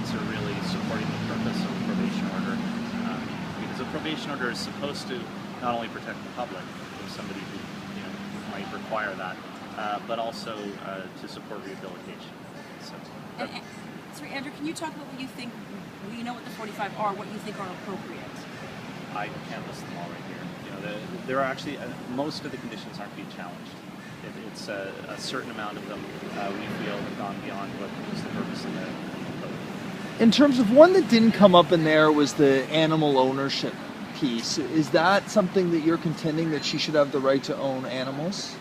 conditions are really supporting the purpose of a probation order, because a probation order is supposed to not only protect the public from somebody who might require that, but also to support rehabilitation. So, sorry, Andrew, can you talk about what you think? You know what the 45 are, what you think are appropriate? I can't list them all right here. There are actually most of the conditions aren't being challenged. It's a certain amount of them we feel have gone beyond what was the purpose of the code. In terms of one that didn't come up in there was the animal ownership piece. Is that something that you're contending, that she should have the right to own animals?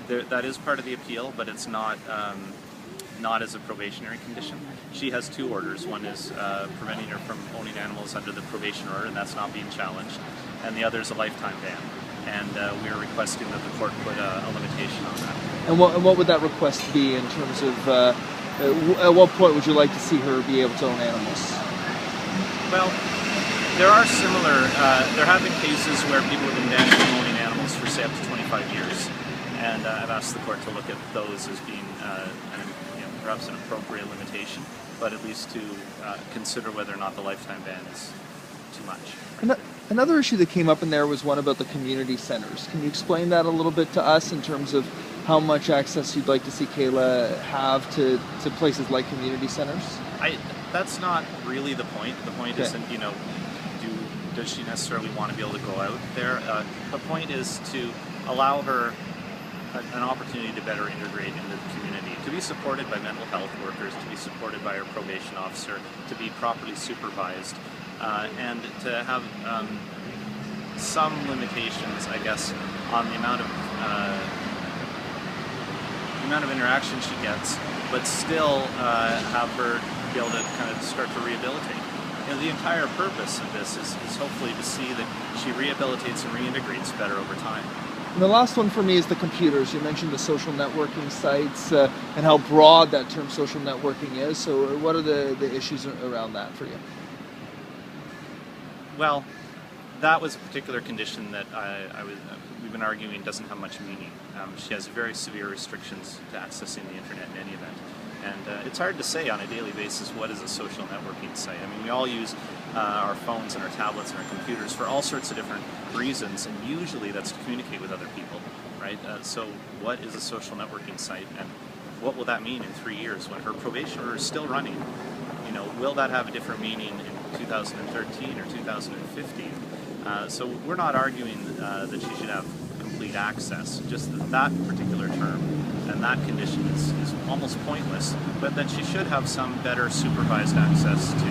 That is part of the appeal, but it's not as a probationary condition. She has two orders. One is preventing her from owning animals under the probation order, and that's not being challenged. And the other is a lifetime ban. And we are requesting that the court put a limitation on that. And what would that request be in terms of, at what point would you like to see her be able to own animals? Well, there are there have been cases where people have been banned from owning animals for, say, up to 25 years. And I've asked the court to look at those as being perhaps an appropriate limitation, but at least to consider whether or not the lifetime ban is too much. Another issue that came up in there was one about the community centers. Can you explain that a little bit to us in terms of how much access you'd like to see Kayla have to places like community centers? That's not really the point. The point isn't, does she necessarily want to be able to go out there? The point is to allow her an opportunity to better integrate into the community, to be supported by mental health workers, to be supported by her probation officer, to be properly supervised, and to have some limitations, I guess, on the amount of interaction she gets, but still have her be able to kind of start to rehabilitate. The entire purpose of this is hopefully to see that she rehabilitates and reintegrates better over time. And the last one for me is the computers. You mentioned the social networking sites and how broad that term social networking is. So what are the issues around that for you? Well, that was a particular condition that we've been arguing doesn't have much meaning. She has very severe restrictions to accessing the internet in any event. And it's hard to say on a daily basis what is a social networking site. I mean, we all use our phones and our tablets and our computers for all sorts of different reasons, and usually that's to communicate with other people, right? So what is a social networking site, and what will that mean in 3 years when her probation order is still running? Will that have a different meaning in 2013 or 2015? So we're not arguing that she should have complete access, just that particular term and that condition is almost pointless, but that she should have some better supervised access to